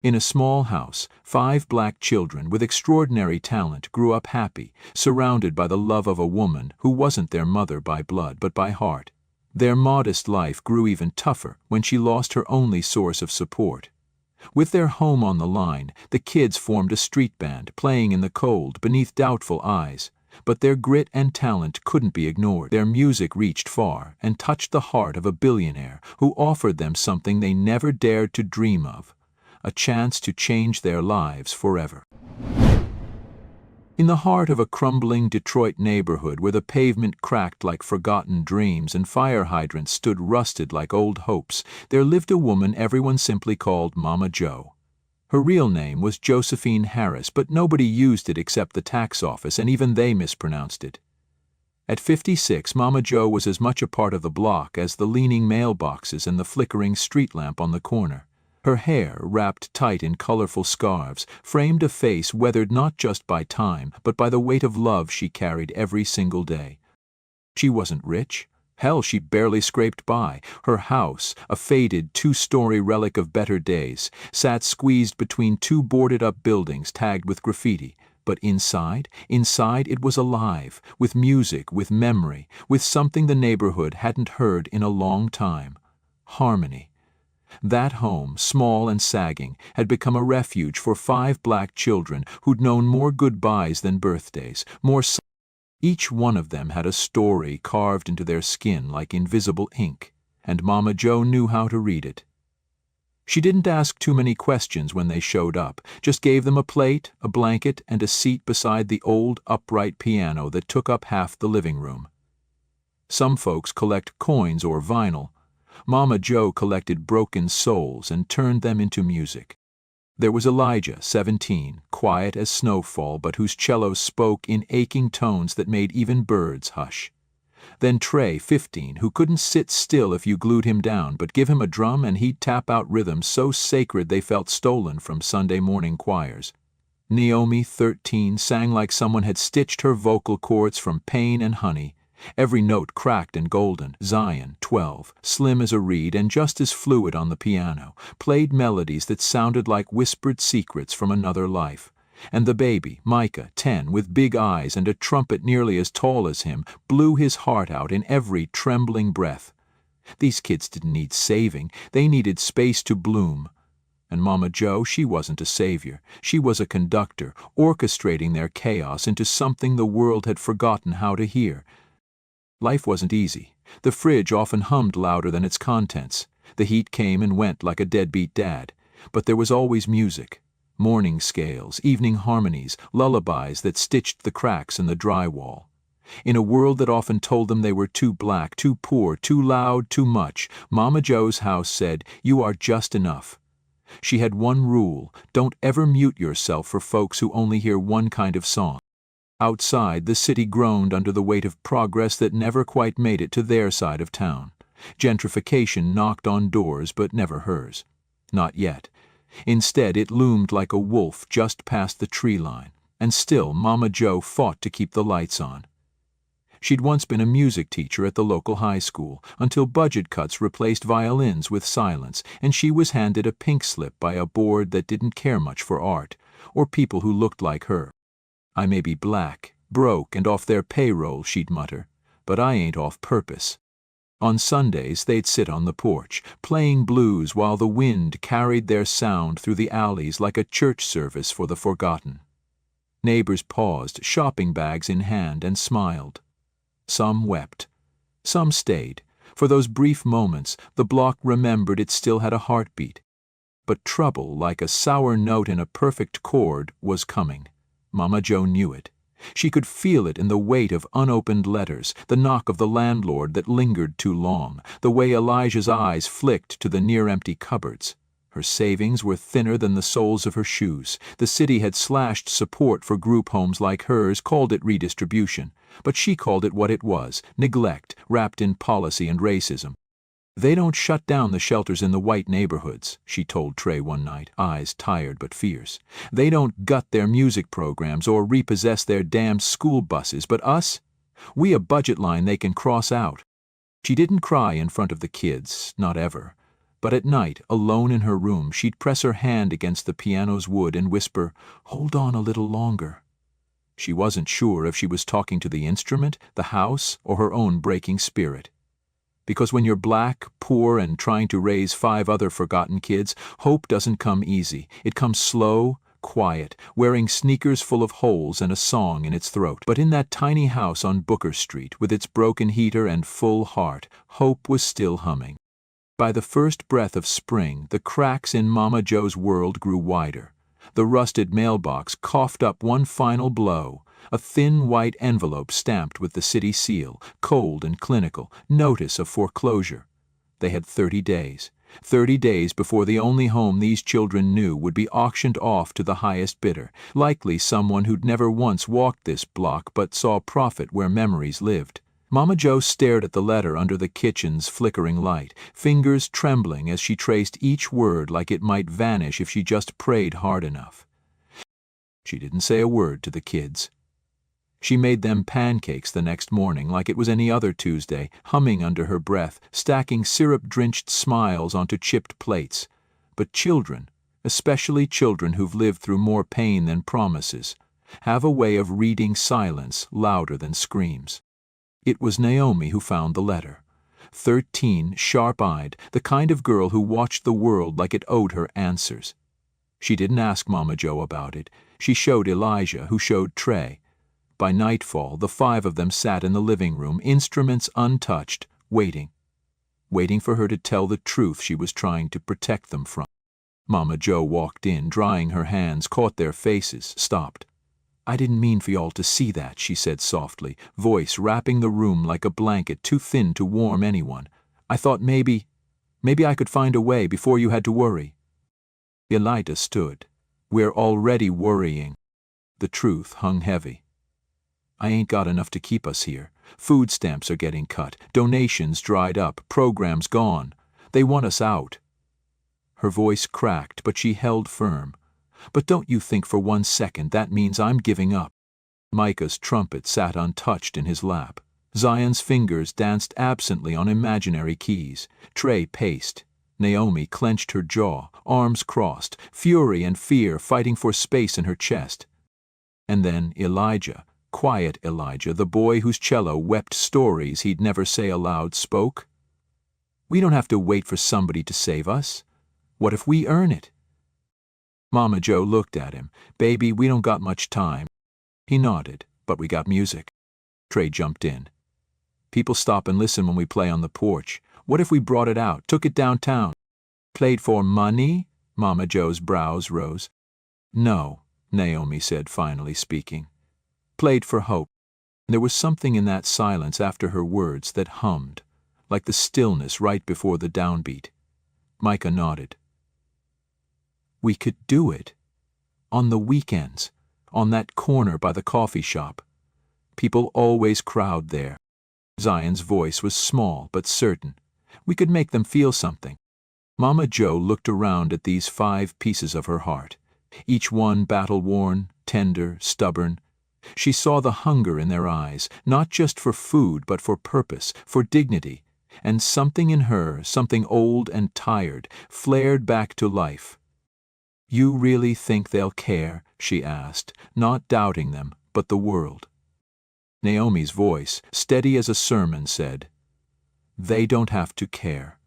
In a small house, 5 black children with extraordinary talent grew up happy, surrounded by the love of a woman who wasn't their mother by blood but by heart. Their modest life grew even tougher when she lost her only source of support. With their home on the line, the kids formed a street band, playing in the cold beneath doubtful eyes. But their grit and talent couldn't be ignored. Their music reached far and touched the heart of a billionaire who offered them something they never dared to dream of: a chance to change their lives forever. In the heart of a crumbling Detroit neighborhood where the pavement cracked like forgotten dreams and fire hydrants stood rusted like old hopes, there lived a woman everyone simply called Mama Joe. Her real name was Josephine Harris, but nobody used it except the tax office, and even they mispronounced it. At 56, Mama Joe was as much a part of the block as the leaning mailboxes and the flickering street lamp on the corner. Her hair, wrapped tight in colorful scarves, framed a face weathered not just by time, but by the weight of love she carried every single day. She wasn't rich. Hell, she barely scraped by. Her house, a faded 2-story relic of better days, sat squeezed between 2 boarded-up buildings tagged with graffiti. But inside it was alive, with music, with memory, with something the neighborhood hadn't heard in a long time: harmony. That home, small and sagging, had become a refuge for 5 black children who'd known more goodbyes than birthdays, more. Each one of them had a story carved into their skin like invisible ink, and Mama Joe knew how to read it. She didn't ask too many questions when they showed up, just gave them a plate, a blanket, and a seat beside the old, upright piano that took up half the living room. Some folks collect coins or vinyl. Mama Joe collected broken souls and turned them into music. There was Elijah, 17, quiet as snowfall, but whose cello spoke in aching tones that made even birds hush. Then Trey, 15, who couldn't sit still if you glued him down, but give him a drum and he'd tap out rhythms so sacred they felt stolen from Sunday morning choirs. Naomi, 13, sang like someone had stitched her vocal cords from pain and honey, every note cracked and golden. Zion, 12, slim as a reed and just as fluid on the piano, played melodies that sounded like whispered secrets from another life. And the baby, Micah, 10, with big eyes and a trumpet nearly as tall as him, blew his heart out in every trembling breath. These kids didn't need saving, they needed space to bloom. And Mama Joe, she wasn't a savior. She was a conductor, orchestrating their chaos into something the world had forgotten how to hear. Life wasn't easy. The fridge often hummed louder than its contents. The heat came and went like a deadbeat dad. But there was always music. Morning scales, evening harmonies, lullabies that stitched the cracks in the drywall. In a world that often told them they were too black, too poor, too loud, too much, Mama Joe's house said, "You are just enough." She had one rule: don't ever mute yourself for folks who only hear one kind of song. Outside, the city groaned under the weight of progress that never quite made it to their side of town. Gentrification knocked on doors, but never hers. Not yet. Instead, it loomed like a wolf just past the tree line, and still Mama Joe fought to keep the lights on. She'd once been a music teacher at the local high school, until budget cuts replaced violins with silence, and she was handed a pink slip by a board that didn't care much for art, or people who looked like her. "I may be black, broke, and off their payroll," she'd mutter, "but I ain't off purpose." On Sundays, they'd sit on the porch, playing blues while the wind carried their sound through the alleys like a church service for the forgotten. Neighbors paused, shopping bags in hand, and smiled. Some wept. Some stayed. For those brief moments, the block remembered it still had a heartbeat. But trouble, like a sour note in a perfect chord, was coming. Mama Joe knew it. She could feel it in the weight of unopened letters, the knock of the landlord that lingered too long, the way Elijah's eyes flicked to the near-empty cupboards. Her savings were thinner than the soles of her shoes. The city had slashed support for group homes like hers, called it redistribution. But she called it what it was: neglect, wrapped in policy and racism. "They don't shut down the shelters in the white neighborhoods," she told Trey one night, eyes tired but fierce. "They don't gut their music programs or repossess their damned school buses, but us? We a budget line they can cross out." She didn't cry in front of the kids, not ever. But at night, alone in her room, she'd press her hand against the piano's wood and whisper, "Hold on a little longer." She wasn't sure if she was talking to the instrument, the house, or her own breaking spirit. Because when you're black, poor, and trying to raise 5 other forgotten kids, hope doesn't come easy. It comes slow, quiet, wearing sneakers full of holes and a song in its throat. But in that tiny house on Booker Street, with its broken heater and full heart, hope was still humming. By the first breath of spring, the cracks in Mama Joe's world grew wider. The rusted mailbox coughed up one final blow, a thin white envelope stamped with the city seal, cold and clinical, notice of foreclosure. They had 30 days. 30 days before the only home these children knew would be auctioned off to the highest bidder, likely someone who'd never once walked this block but saw profit where memories lived. Mama Joe stared at the letter under the kitchen's flickering light, fingers trembling as she traced each word like it might vanish if she just prayed hard enough. She didn't say a word to the kids. She made them pancakes the next morning like it was any other Tuesday, humming under her breath, stacking syrup-drenched smiles onto chipped plates. But children, especially children who've lived through more pain than promises, have a way of reading silence louder than screams. It was Naomi who found the letter. 13, sharp-eyed, the kind of girl who watched the world like it owed her answers. She didn't ask Mama Joe about it. She showed Elijah, who showed Trey. By nightfall, the 5 of them sat in the living room, instruments untouched, waiting for her to tell the truth she was trying to protect them from. Mama Joe walked in, drying her hands, caught their faces, stopped. "I didn't mean for y'all to see that," she said softly, voice wrapping the room like a blanket too thin to warm anyone. "I thought maybe I could find a way before you had to worry." Elijah stood. "We're already worrying." The truth hung heavy. "I ain't got enough to keep us here. Food stamps are getting cut, donations dried up, programs gone. They want us out." Her voice cracked, but she held firm. "But don't you think for one second that means I'm giving up." Micah's trumpet sat untouched in his lap. Zion's fingers danced absently on imaginary keys. Trey paced. Naomi clenched her jaw, arms crossed, fury and fear fighting for space in her chest. And then Elijah, quiet Elijah, the boy whose cello wept stories he'd never say aloud, spoke. "We don't have to wait for somebody to save us. What if we earn it?" Mama Joe looked at him. "Baby, we don't got much time." He nodded. "But we got music." Trey jumped in. "People stop and listen when we play on the porch. What if we brought it out, took it downtown?" "Played for money?" Mama Joe's brows rose. "No," Naomi said, finally speaking. "Played for hope." There was something in that silence after her words that hummed, like the stillness right before the downbeat. Micah nodded. "We could do it. On the weekends, on that corner by the coffee shop. People always crowd there." Zion's voice was small but certain. "We could make them feel something." Mama Joe looked around at these 5 pieces of her heart, each one battle-worn, tender, stubborn. She saw the hunger in their eyes, not just for food but for purpose, for dignity, and something in her, something old and tired, flared back to life. "You really think they'll care?" she asked, not doubting them, but the world. Naomi's voice, steady as a sermon, said, "They don't have to care.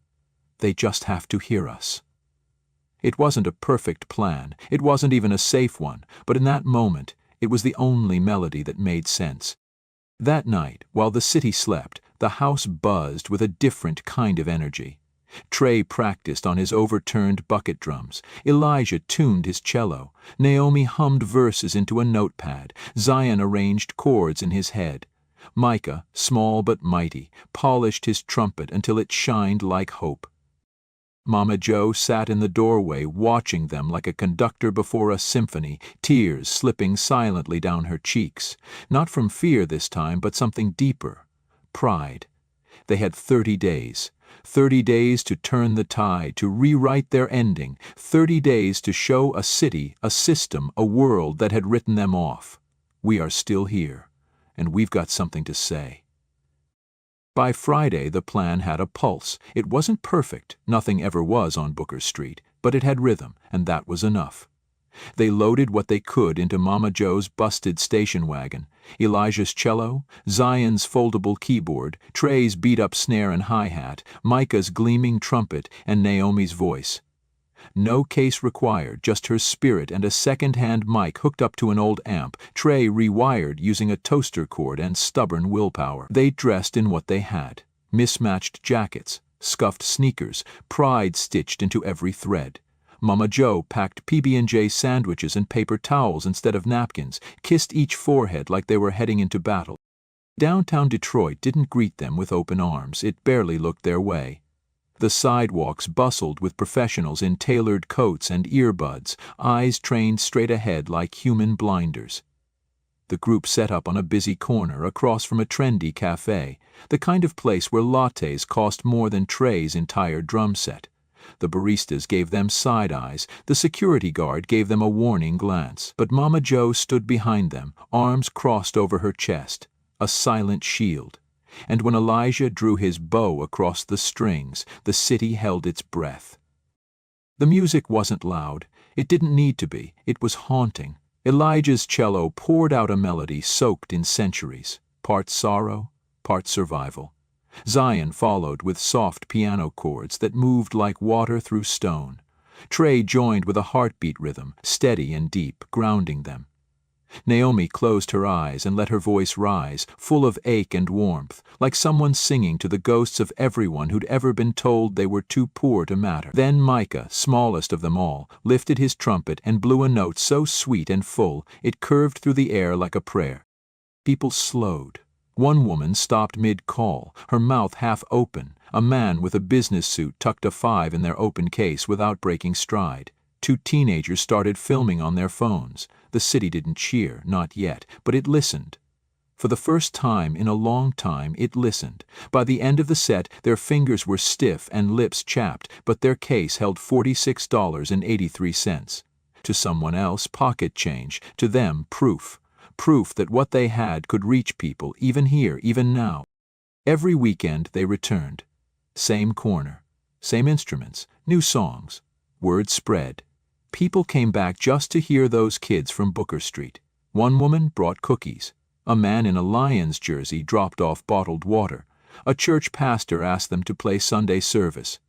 They just have to hear us." It wasn't a perfect plan, it wasn't even a safe one, but in that moment, it was the only melody that made sense. That night, while the city slept, the house buzzed with a different kind of energy. Trey practiced on his overturned bucket drums. Elijah tuned his cello. Naomi hummed verses into a notepad. Zion arranged chords in his head. Micah, small but mighty, polished his trumpet until it shined like hope. Mama Joe sat in the doorway watching them like a conductor before a symphony, tears slipping silently down her cheeks. Not from fear this time, but something deeper. Pride. They had 30 days. 30 days to turn the tide, to rewrite their ending. 30 days to show a city, a system, a world that had written them off. We are still here, and we've got something to say. By Friday, the plan had a pulse. It wasn't perfect, nothing ever was on Booker Street, but it had rhythm, and that was enough. They loaded what they could into Mama Joe's busted station wagon: Elijah's cello, Zion's foldable keyboard, Trey's beat-up snare and hi-hat, Micah's gleaming trumpet, and Naomi's voice. No case required, just her spirit and a second-hand mic hooked up to an old amp, Trey rewired using a toaster cord and stubborn willpower. They dressed in what they had: mismatched jackets, scuffed sneakers, pride stitched into every thread. Mama Joe packed PB&J sandwiches and paper towels instead of napkins, kissed each forehead like they were heading into battle. Downtown Detroit didn't greet them with open arms. It barely looked their way. The sidewalks bustled with professionals in tailored coats and earbuds, eyes trained straight ahead like human blinders. The group set up on a busy corner across from a trendy cafe, the kind of place where lattes cost more than Trey's entire drum set. The baristas gave them side eyes, the security guard gave them a warning glance, but Mama Joe stood behind them, arms crossed over her chest, a silent shield. And when Elijah drew his bow across the strings, the city held its breath. The music wasn't loud. It didn't need to be. It was haunting. Elijah's cello poured out a melody soaked in centuries, part sorrow, part survival. Zion followed with soft piano chords that moved like water through stone. Trey joined with a heartbeat rhythm, steady and deep, grounding them. Naomi closed her eyes and let her voice rise, full of ache and warmth, like someone singing to the ghosts of everyone who'd ever been told they were too poor to matter. Then Micah, smallest of them all, lifted his trumpet and blew a note so sweet and full it curved through the air like a prayer. People slowed. One woman stopped mid-call, her mouth half open. A man with a business suit tucked a 5 in their open case without breaking stride. 2 teenagers started filming on their phones. The city didn't cheer, not yet, but it listened. For the first time in a long time, it listened. By the end of the set, their fingers were stiff and lips chapped, but their case held $46.83. To someone else, pocket change. To them, proof. Proof that what they had could reach people, even here, even now. Every weekend they returned. Same corner. Same instruments. New songs. Word spread. People came back just to hear those kids from Booker Street. One woman brought cookies. A man in a Lions jersey dropped off bottled water. A church pastor asked them to play Sunday service.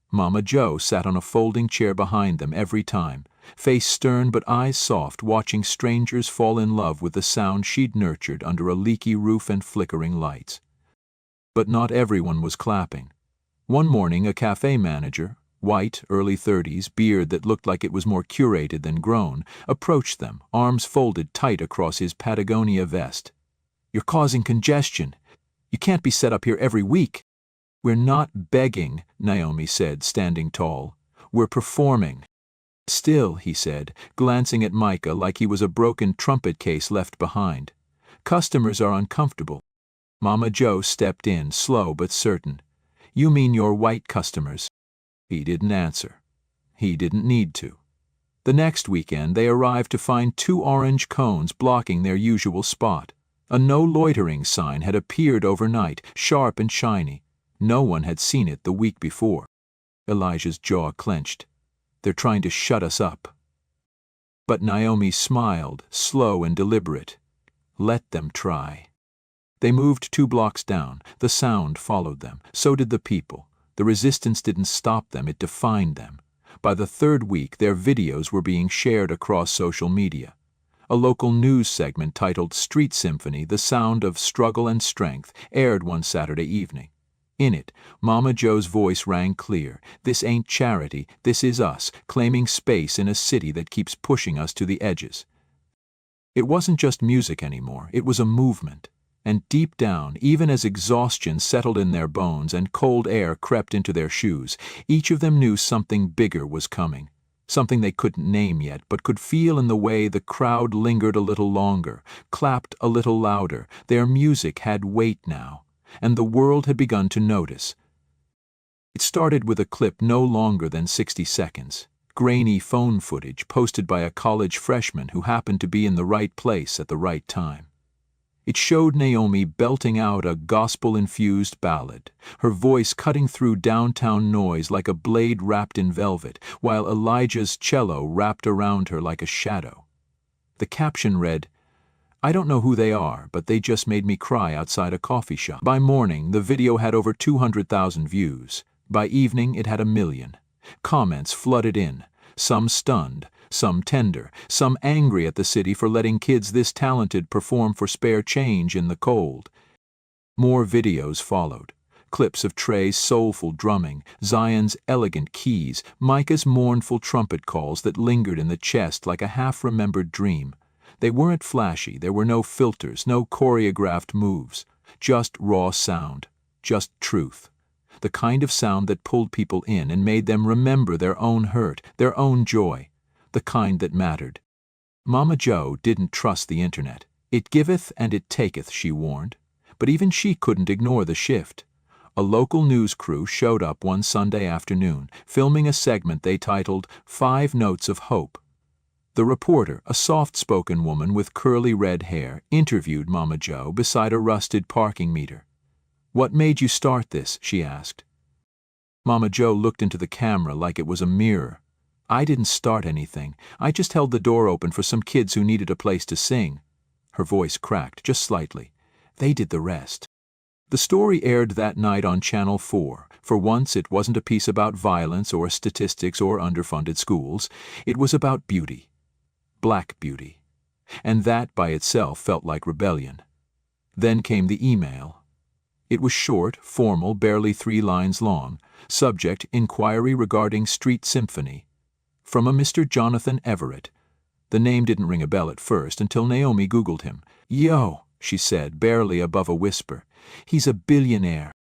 Mama Joe sat on a folding chair behind them every time, face stern but eyes soft, watching strangers fall in love with the sound she'd nurtured under a leaky roof and flickering lights. But not everyone was clapping. One morning a cafe manager, white, early 30s, beard that looked like it was more curated than grown, approached them, arms folded tight across his Patagonia vest. "You're causing congestion. You can't be set up here every week." "We're not begging," Naomi said, standing tall. "We're performing." "Still," he said, glancing at Micah like he was a broken trumpet case left behind. "Customers are uncomfortable." Mama Joe stepped in, slow but certain. "You mean your white customers?" He didn't answer. He didn't need to. The next weekend they arrived to find 2 orange cones blocking their usual spot. A no loitering sign had appeared overnight, sharp and shiny. No one had seen it the week before. Elijah's jaw clenched. "They're trying to shut us up." But Naomi smiled, slow and deliberate. "Let them try." They moved 2 blocks down. The sound followed them. So did the people. The resistance didn't stop them, it defined them. By the 3rd week, their videos were being shared across social media. A local news segment titled "Street Symphony: The Sound of Struggle and Strength" aired one Saturday evening. In it, Mama Joe's voice rang clear. "This ain't charity, this is us, claiming space in a city that keeps pushing us to the edges." It wasn't just music anymore, it was a movement. And deep down, even as exhaustion settled in their bones and cold air crept into their shoes, each of them knew something bigger was coming. Something they couldn't name yet, but could feel in the way the crowd lingered a little longer, clapped a little louder. Their music had weight now, and the world had begun to notice. It started with a clip no longer than 60 seconds. Grainy phone footage posted by a college freshman who happened to be in the right place at the right time. It showed Naomi belting out a gospel-infused ballad, her voice cutting through downtown noise like a blade wrapped in velvet, while Elijah's cello wrapped around her like a shadow. The caption read, "I don't know who they are, but they just made me cry outside a coffee shop." By morning, the video had over 200,000 views. By evening, it had 1 million. Comments flooded in, some stunned, some tender, some angry at the city for letting kids this talented perform for spare change in the cold. More videos followed. Clips of Trey's soulful drumming, Zion's elegant keys, Micah's mournful trumpet calls that lingered in the chest like a half-remembered dream. They weren't flashy, there were no filters, no choreographed moves. Just raw sound, just truth. The kind of sound that pulled people in and made them remember their own hurt, their own joy. The kind that mattered. Mama Jo didn't trust the internet. "It giveth and it taketh," she warned. But even she couldn't ignore the shift. A local news crew showed up one Sunday afternoon, filming a segment they titled 5 Notes of Hope. The reporter, a soft-spoken woman with curly red hair, interviewed Mama Jo beside a rusted parking meter. "What made you start this?" she asked. Mama Jo looked into the camera like it was a mirror. "I didn't start anything. I just held the door open for some kids who needed a place to sing." Her voice cracked, just slightly. "They did the rest." The story aired that night on Channel 4. For once, it wasn't a piece about violence or statistics or underfunded schools. It was about beauty. Black beauty. And that by itself felt like rebellion. Then came the email. It was short, formal, barely 3 lines long. Subject, inquiry regarding Street Symphony. From a Mr. Jonathan Everett. The name didn't ring a bell at first until Naomi Googled him. "Yo," she said, barely above a whisper. "He's a billionaire."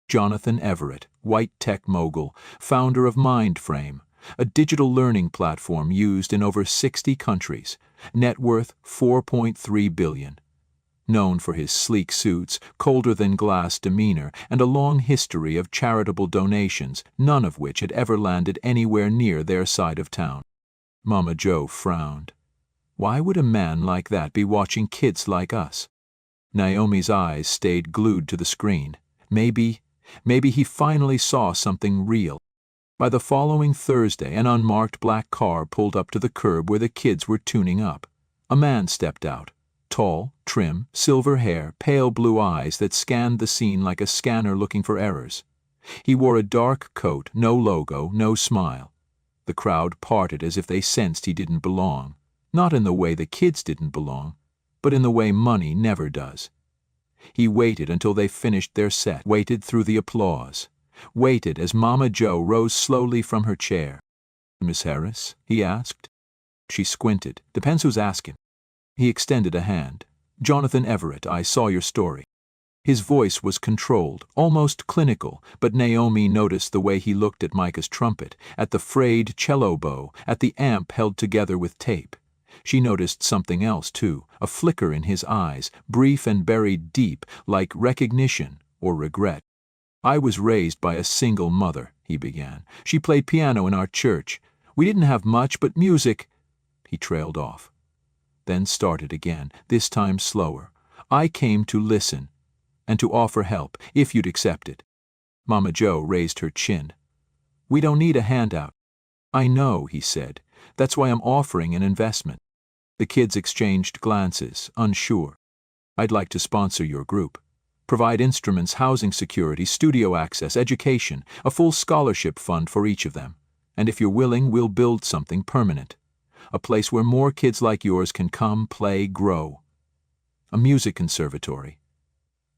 Jonathan Everett, white tech mogul, founder of MindFrame, a digital learning platform used in over 60 countries. Net worth $4.3 billion. Known for his sleek suits, colder-than-glass demeanor, and a long history of charitable donations, none of which had ever landed anywhere near their side of town. Mama Jo frowned. Why would a man like that be watching kids like us? Naomi's eyes stayed glued to the screen. Maybe he finally saw something real. By the following Thursday, an unmarked black car pulled up to the curb where the kids were tuning up. A man stepped out. Tall, trim, silver hair, pale blue eyes that scanned the scene like a scanner looking for errors. He wore a dark coat, no logo, no smile. The crowd parted as if they sensed he didn't belong. Not in the way the kids didn't belong, but in the way money never does. He waited until they finished their set, waited through the applause, waited as Mama Jo rose slowly from her chair. "Miss Harris?" he asked. She squinted. "Depends who's asking." He extended a hand. "Jonathan Everett, I saw your story." His voice was controlled, almost clinical, but Naomi noticed the way he looked at Micah's trumpet, at the frayed cello bow, at the amp held together with tape. She noticed something else, too, a flicker in his eyes, brief and buried deep, like recognition or regret. "I was raised by a single mother," he began. "She played piano in our church. We didn't have much, but music—" He trailed off. Then started again, this time slower. "I came to listen, and to offer help, if you'd accept it." Mama Jo raised her chin. "We don't need a handout." "I know," he said. "That's why I'm offering an investment." The kids exchanged glances, unsure. "I'd like to sponsor your group. Provide instruments, housing security, studio access, education, a full scholarship fund for each of them. And if you're willing, we'll build something permanent. A place where more kids like yours can come, play, grow. A music conservatory.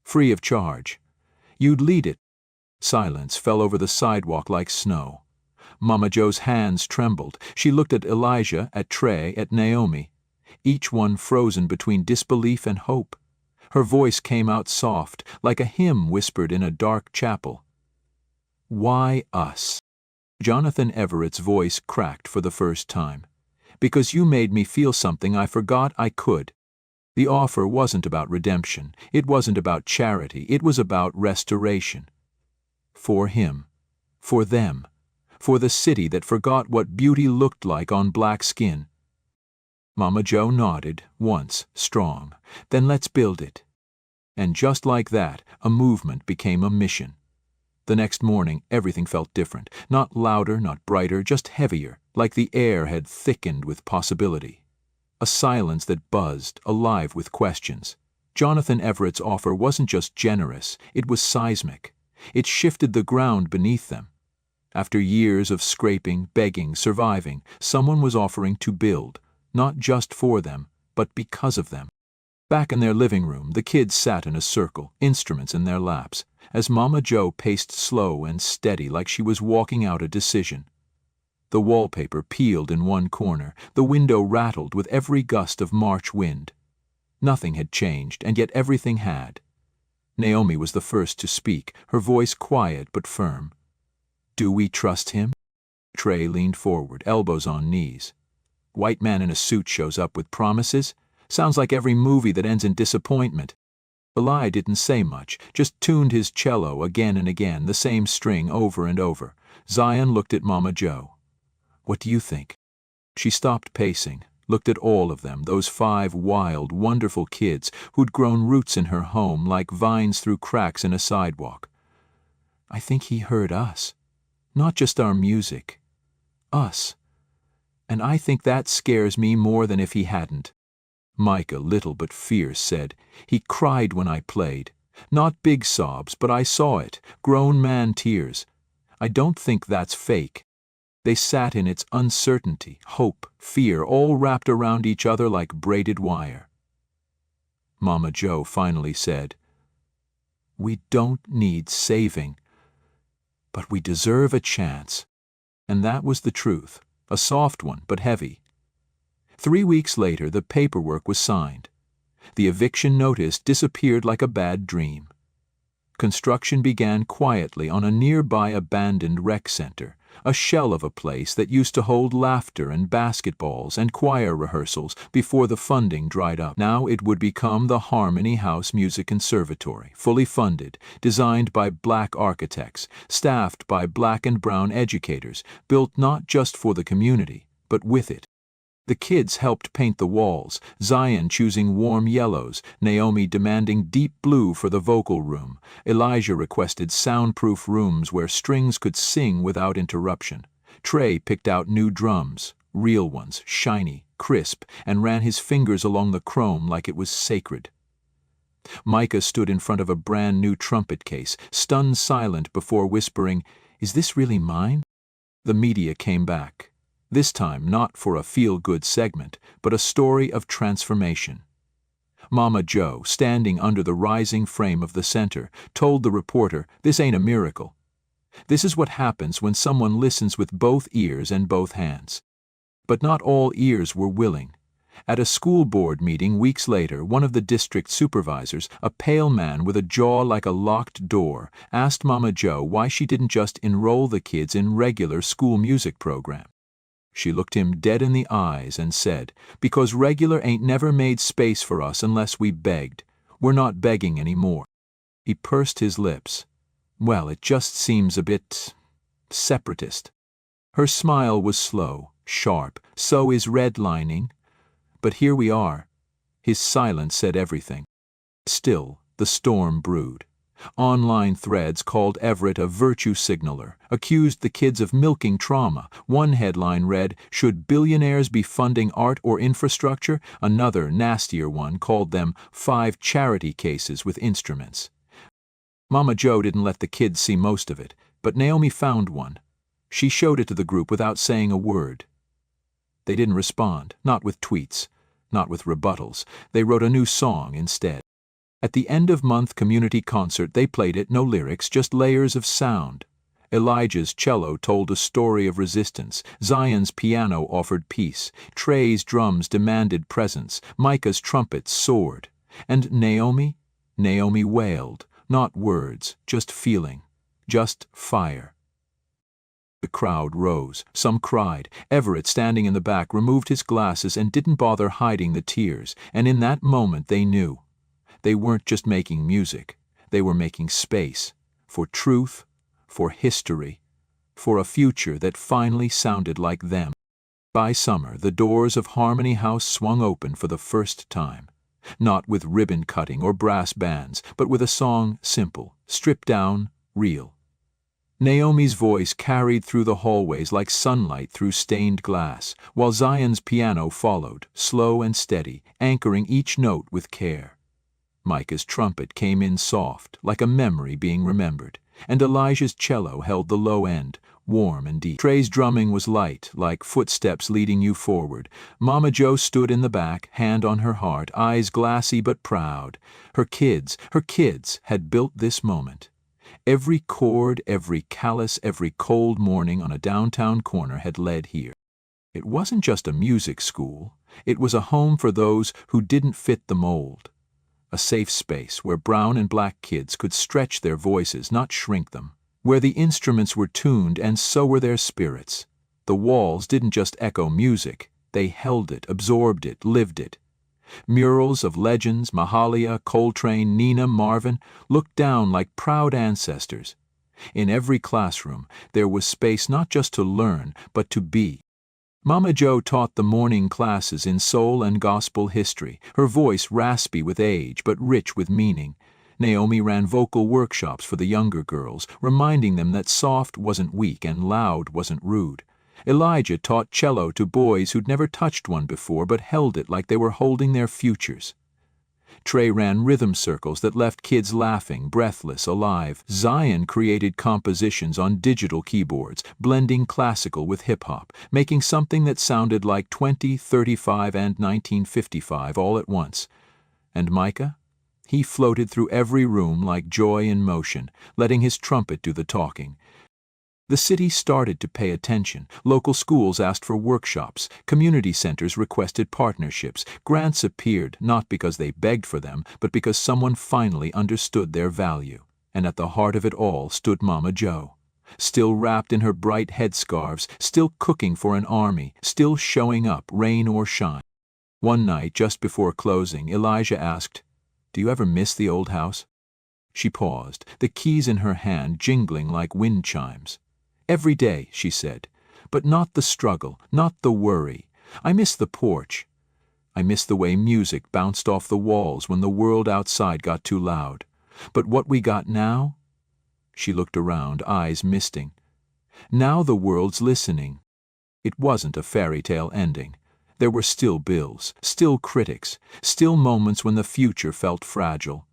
Free of charge. You'd lead it." Silence fell over the sidewalk like snow. Mama Jo's hands trembled. She looked at Elijah, at Trey, at Naomi. Each one frozen between disbelief and hope. Her voice came out soft, like a hymn whispered in a dark chapel. "Why us?" Jonathan Everett's voice cracked for the first time. "Because you made me feel something I forgot I could." The offer wasn't about redemption. It wasn't about charity. It was about restoration. For him. For them. For the city that forgot what beauty looked like on black skin. Mama Jo nodded, once, strong. "Then let's build it. And just like that, a movement became a mission. The next morning, everything felt different. Not louder, not brighter, just heavier, like the air had thickened with possibility. A silence that buzzed, alive with questions. Jonathan Everett's offer wasn't just generous, it was seismic. It shifted the ground beneath them. After years of scraping, begging, surviving, someone was offering to build, not just for them, but because of them. Back in their living room, the kids sat in a circle, instruments in their laps, as Mama Jo paced slow and steady like she was walking out a decision. The wallpaper peeled in one corner, the window rattled with every gust of March wind. Nothing had changed, and yet everything had. Naomi was the first to speak, her voice quiet but firm. "Do we trust him?" Trey leaned forward, elbows on knees. "White man in a suit shows up with promises? Sounds like every movie that ends in disappointment." Eli didn't say much, just tuned his cello again and again, the same string over and over. Zion looked at Mama Jo. "What do you think?" She stopped pacing, looked at all of them, those 5 wild, wonderful kids who'd grown roots in her home like vines through cracks in a sidewalk. "I think he heard us. Not just our music. Us. And I think that scares me more than if he hadn't." Micah, little but fierce, said, "He cried when I played. Not big sobs, but I saw it, grown man tears. I don't think that's fake." They sat in its uncertainty, hope, fear, all wrapped around each other like braided wire. Mama Jo finally said, "We don't need saving, but we deserve a chance." And that was the truth, a soft one but heavy. 3 weeks later, the paperwork was signed. The eviction notice disappeared like a bad dream. Construction began quietly on a nearby abandoned rec center, a shell of a place that used to hold laughter and basketballs and choir rehearsals before the funding dried up. Now it would become the Harmony House Music Conservatory, fully funded, designed by Black architects, staffed by Black and brown educators, built not just for the community, but with it. The kids helped paint the walls, Zion choosing warm yellows, Naomi demanding deep blue for the vocal room. Elijah requested soundproof rooms where strings could sing without interruption. Trey picked out new drums, real ones, shiny, crisp, and ran his fingers along the chrome like it was sacred. Micah stood in front of a brand new trumpet case, stunned silent before whispering, "Is this really mine?" The media came back. This time not for a feel-good segment, but a story of transformation. Mama Jo, standing under the rising frame of the center, told the reporter, "This ain't a miracle. This is what happens when someone listens with both ears and both hands." But not all ears were willing. At a school board meeting weeks later, one of the district supervisors, a pale man with a jaw like a locked door, asked Mama Jo why she didn't just enroll the kids in regular school music program. She looked him dead in the eyes and said, "Because regular ain't never made space for us unless we begged. We're not begging anymore." He pursed his lips. "Well, it just seems a bit separatist." Her smile was slow, sharp, so is redlining. But here we are. His silence said everything. Still, the storm brewed. Online threads called Everett a virtue signaler, accused the kids of milking trauma. One headline read, "Should billionaires be funding art or infrastructure?" Another, nastier one, called them 5 charity cases with instruments. Mama Jo didn't let the kids see most of it, but Naomi found one. She showed it to the group without saying a word. They didn't respond, not with tweets, not with rebuttals. They wrote a new song instead. At the end-of-month community concert, they played it, no lyrics, just layers of sound. Elijah's cello told a story of resistance. Zion's piano offered peace. Trey's drums demanded presence. Micah's trumpet soared. And Naomi wailed, not words, just feeling, just fire. The crowd rose. Some cried. Everett, standing in the back, removed his glasses and didn't bother hiding the tears. And in that moment they knew. They weren't just making music. They were making space. For truth, for history, for a future that finally sounded like them. By summer, the doors of Harmony House swung open for the first time. Not with ribbon cutting or brass bands, but with a song simple, stripped down, real. Naomi's voice carried through the hallways like sunlight through stained glass, while Zion's piano followed, slow and steady, anchoring each note with care. Micah's trumpet came in soft, like a memory being remembered, and Elijah's cello held the low end, warm and deep. Trey's drumming was light, like footsteps leading you forward. Mama Jo stood in the back, hand on her heart, eyes glassy but proud. Her kids had built this moment. Every chord, every callus, every cold morning on a downtown corner had led here. It wasn't just a music school. It was a home for those who didn't fit the mold. A safe space where brown and black kids could stretch their voices, not shrink them. Where the instruments were tuned and so were their spirits. The walls didn't just echo music. They held it, absorbed it, lived it. Murals of legends, Mahalia, Coltrane, Nina, Marvin, looked down like proud ancestors. In every classroom, there was space not just to learn, but to be. Mama Jo taught the morning classes in soul and gospel history, her voice raspy with age but rich with meaning. Naomi ran vocal workshops for the younger girls, reminding them that soft wasn't weak and loud wasn't rude. Elijah taught cello to boys who'd never touched one before but held it like they were holding their futures. Trey ran rhythm circles that left kids laughing, breathless, alive. Zion created compositions on digital keyboards, blending classical with hip-hop, making something that sounded like 20, 35, and 1955 all at once. And Micah? He floated through every room like joy in motion, letting his trumpet do the talking. The city started to pay attention. Local schools asked for workshops. Community centers requested partnerships. Grants appeared, not because they begged for them, but because someone finally understood their value. And at the heart of it all stood Mama Jo. Still wrapped in her bright headscarves, still cooking for an army, still showing up, rain or shine. One night, just before closing, Elijah asked, "Do you ever miss the old house?" She paused, the keys in her hand jingling like wind chimes. "Every day," she said, "but not the struggle, not the worry. I miss the porch. I miss the way music bounced off the walls when the world outside got too loud. But what we got now?" She looked around, eyes misting. "Now the world's listening." It wasn't a fairy tale ending. There were still bills, still critics, still moments when the future felt fragile.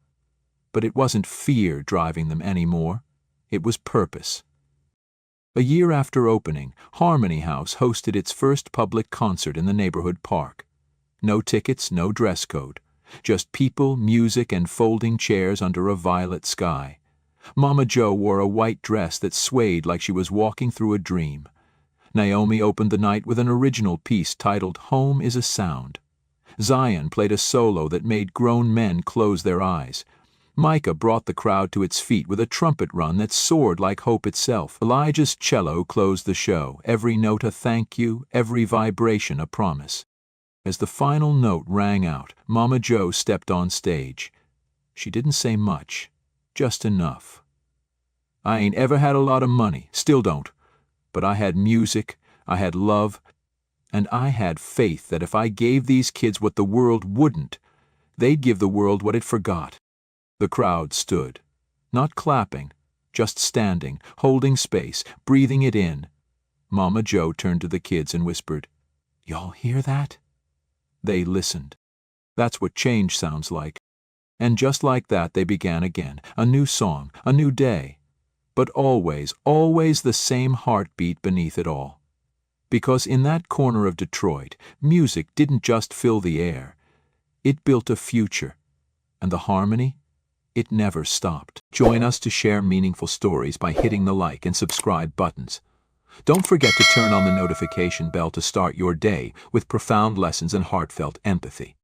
But it wasn't fear driving them anymore. It was purpose. A year after opening, Harmony House hosted its first public concert in the neighborhood park. No tickets, no dress code. Just people, music, and folding chairs under a violet sky. Mama Jo wore a white dress that swayed like she was walking through a dream. Naomi opened the night with an original piece titled "Home is a Sound." Zion played a solo that made grown men close their eyes. Micah brought the crowd to its feet with a trumpet run that soared like hope itself. Elijah's cello closed the show, every note a thank you, every vibration a promise. As the final note rang out, Mama Jo stepped on stage. She didn't say much, just enough. "I ain't ever had a lot of money, still don't. But I had music, I had love, and I had faith that if I gave these kids what the world wouldn't, they'd give the world what it forgot." The crowd stood, not clapping, just standing, holding space, breathing it in. Mama Jo turned to the kids and whispered, "Y'all hear that?" They listened. That's what change sounds like. And just like that they began again, a new song, a new day. But always, always the same heartbeat beneath it all. Because in that corner of Detroit, music didn't just fill the air. It built a future. And the harmony? It never stopped. Join us to share meaningful stories by hitting the like and subscribe buttons. Don't forget to turn on the notification bell to start your day with profound lessons and heartfelt empathy.